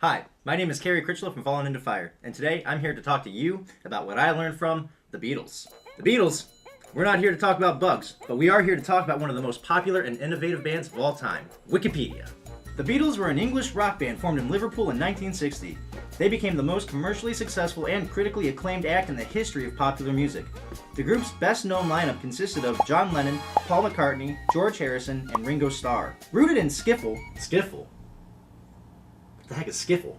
Hi, my name is Carrie Critchlow from Fallen Into Fire, and today I'm here to talk to you about what I learned from the Beatles. The Beatles? We're not here to talk about bugs, but we are here to talk about one of the most popular and innovative bands of all time, Wikipedia. The Beatles were an English rock band formed in Liverpool in 1960. They became the most commercially successful and critically acclaimed act in the history of popular music. The group's best-known lineup consisted of John Lennon, Paul McCartney, George Harrison, and Ringo Starr. Rooted in skiffle? What the heck is skiffle?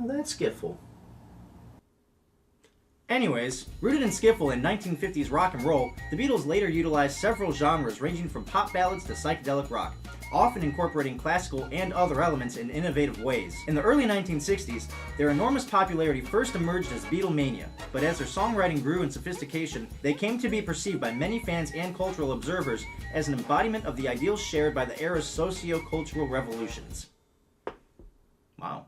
That's skiffle. Anyways, rooted in skiffle and 1950s rock and roll, the Beatles later utilized several genres ranging from pop ballads to psychedelic rock, often incorporating classical and other elements in innovative ways. In the early 1960s, their enormous popularity first emerged as Beatlemania, but as their songwriting grew in sophistication, they came to be perceived by many fans and cultural observers as an embodiment of the ideals shared by the era's socio-cultural revolutions. Wow.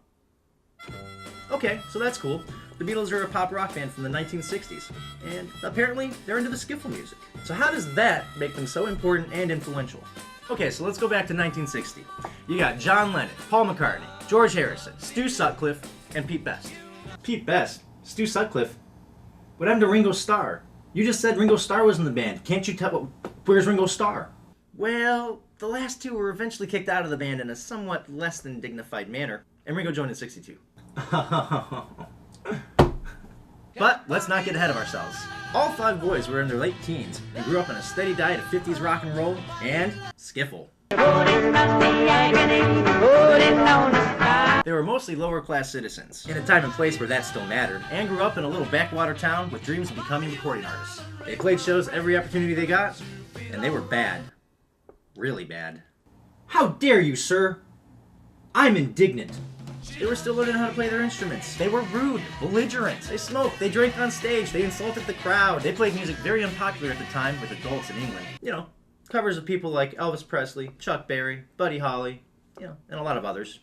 Okay, so that's cool. The Beatles are a pop rock band from the 1960s, and apparently they're into the skiffle music. So how does that make them so important and influential? Okay, so let's go back to 1960. You got John Lennon, Paul McCartney, George Harrison, Stu Sutcliffe, and Pete Best. Pete Best? Stu Sutcliffe? What happened to Ringo Starr? You just said Ringo Starr was in the band. Can't you tell? Where's Ringo Starr? Well, the last two were eventually kicked out of the band in a somewhat less than dignified manner, and Ringo joined in 62. But let's not get ahead of ourselves. All five boys were in their late teens and grew up on a steady diet of 50s rock and roll and skiffle. They were mostly lower class citizens, in a time and place where that still mattered, and grew up in a little backwater town with dreams of becoming recording artists. They played shows every opportunity they got, and they were bad. Really bad. How dare you, sir? I'm indignant. They were still learning how to play their instruments. They were rude, belligerent. They smoked, they drank on stage, they insulted the crowd. They played music very unpopular at the time with adults in England. You know, covers of people like Elvis Presley, Chuck Berry, Buddy Holly, and a lot of others.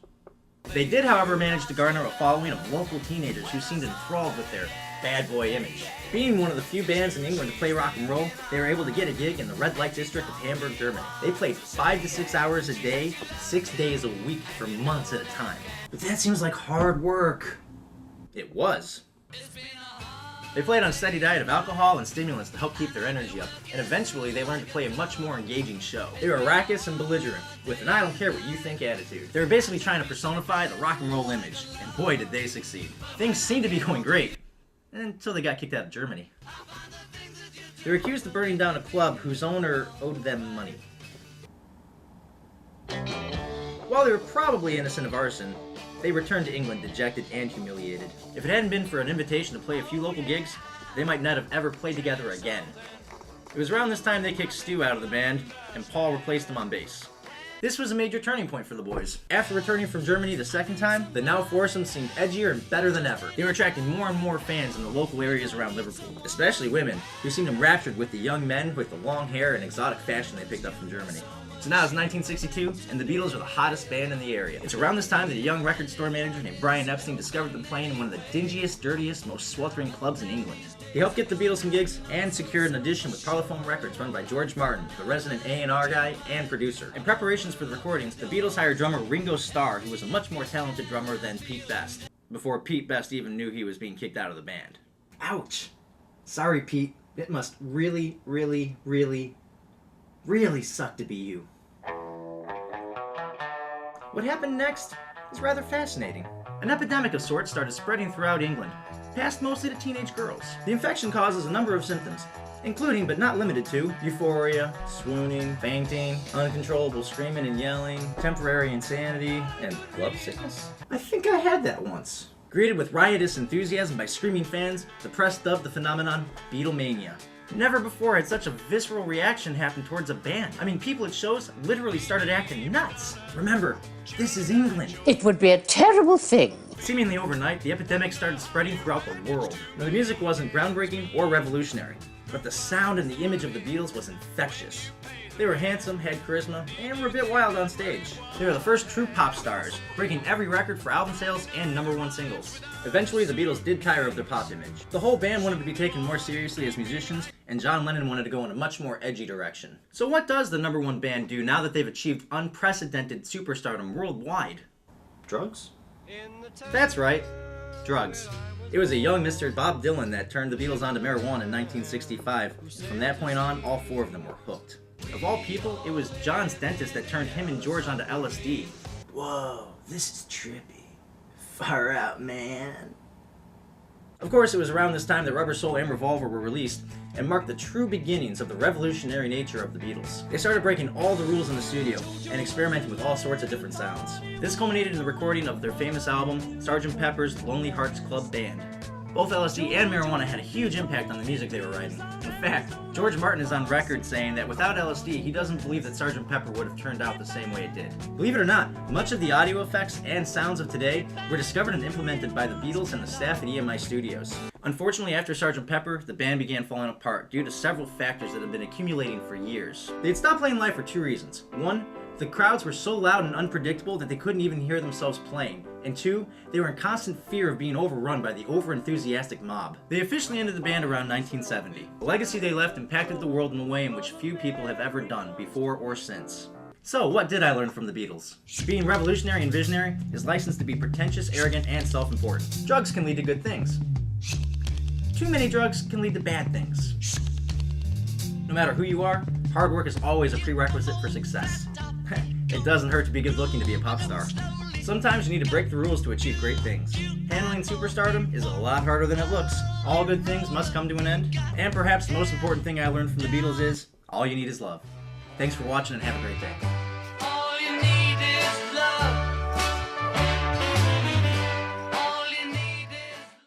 They did, however, manage to garner a following of local teenagers who seemed enthralled with their bad boy image. Being one of the few bands in England to play rock and roll, they were able to get a gig in the red light district of Hamburg, Germany. They played 5 to 6 hours a day, 6 days a week for months at a time. But that seems like hard work. It was. They played on a steady diet of alcohol and stimulants to help keep their energy up, and eventually they learned to play a much more engaging show. They were raucous and belligerent, with an I don't care what you think attitude. They were basically trying to personify the rock and roll image, and boy did they succeed. Things seemed to be going great, until they got kicked out of Germany. They were accused of burning down a club whose owner owed them money. While they were probably innocent of arson, they returned to England dejected and humiliated. If it hadn't been for an invitation to play a few local gigs, they might not have ever played together again. It was around this time they kicked Stu out of the band, and Paul replaced him on bass. This was a major turning point for the boys. After returning from Germany the second time, the now foursome seemed edgier and better than ever. They were attracting more and more fans in the local areas around Liverpool, especially women, who seemed enraptured with the young men with the long hair and exotic fashion they picked up from Germany. So now it's 1962, and the Beatles are the hottest band in the area. It's around this time that a young record store manager named Brian Epstein discovered them playing in one of the dingiest, dirtiest, most sweltering clubs in England. He helped get the Beatles some gigs and secured an audition with Parlophone Records run by George Martin, the resident A&R guy and producer. In preparations for the recordings, the Beatles hired drummer Ringo Starr, who was a much more talented drummer than Pete Best, before Pete Best even knew he was being kicked out of the band. Ouch! Sorry, Pete. It must really, really, really, really suck to be you. What happened next is rather fascinating. An epidemic of sorts started spreading throughout England, passed mostly to teenage girls. The infection causes a number of symptoms, including but not limited to euphoria, swooning, fainting, uncontrollable screaming and yelling, temporary insanity, and lovesickness. I think I had that once. Greeted with riotous enthusiasm by screaming fans, the press dubbed the phenomenon Beatlemania. Never before had such a visceral reaction happened towards a band. I mean, people at shows literally started acting nuts. Remember, this is England. It would be a terrible thing. Seemingly overnight, the epidemic started spreading throughout the world. Now, the music wasn't groundbreaking or revolutionary, but the sound and the image of the Beatles was infectious. They were handsome, had charisma, and were a bit wild on stage. They were the first true pop stars, breaking every record for album sales and #1 singles. Eventually, the Beatles did tire of their pop image. The whole band wanted to be taken more seriously as musicians, and John Lennon wanted to go in a much more edgy direction. So what does the #1 band do now that they've achieved unprecedented superstardom worldwide? Drugs? That's right, drugs. It was a young Mr. Bob Dylan that turned the Beatles onto marijuana in 1965. From that point on, all 4 of them were hooked. Of all people, it was John's dentist that turned him and George onto LSD. Whoa, this is trippy. Far out, man. Of course, it was around this time that Rubber Soul and Revolver were released and marked the true beginnings of the revolutionary nature of the Beatles. They started breaking all the rules in the studio and experimenting with all sorts of different sounds. This culminated in the recording of their famous album, Sgt. Pepper's Lonely Hearts Club Band. Both LSD and marijuana had a huge impact on the music they were writing. In fact, George Martin is on record saying that without LSD, he doesn't believe that Sgt. Pepper would have turned out the same way it did. Believe it or not, much of the audio effects and sounds of today were discovered and implemented by the Beatles and the staff at EMI Studios. Unfortunately, after Sgt. Pepper, the band began falling apart due to several factors that had been accumulating for years. They had stopped playing live for 2 reasons. 1, the crowds were so loud and unpredictable that they couldn't even hear themselves playing. And 2, they were in constant fear of being overrun by the over-enthusiastic mob. They officially ended the band around 1970. The legacy they left impacted the world in a way in which few people have ever done, before or since. So, what did I learn from the Beatles? Being revolutionary and visionary is licensed to be pretentious, arrogant, and self-important. Drugs can lead to good things. Too many drugs can lead to bad things. No matter who you are, hard work is always a prerequisite for success. It doesn't hurt to be good looking to be a pop star. Sometimes you need to break the rules to achieve great things. Handling superstardom is a lot harder than it looks. All good things must come to an end. And perhaps the most important thing I learned from the Beatles is, all you need is love. Thanks for watching and have a great day.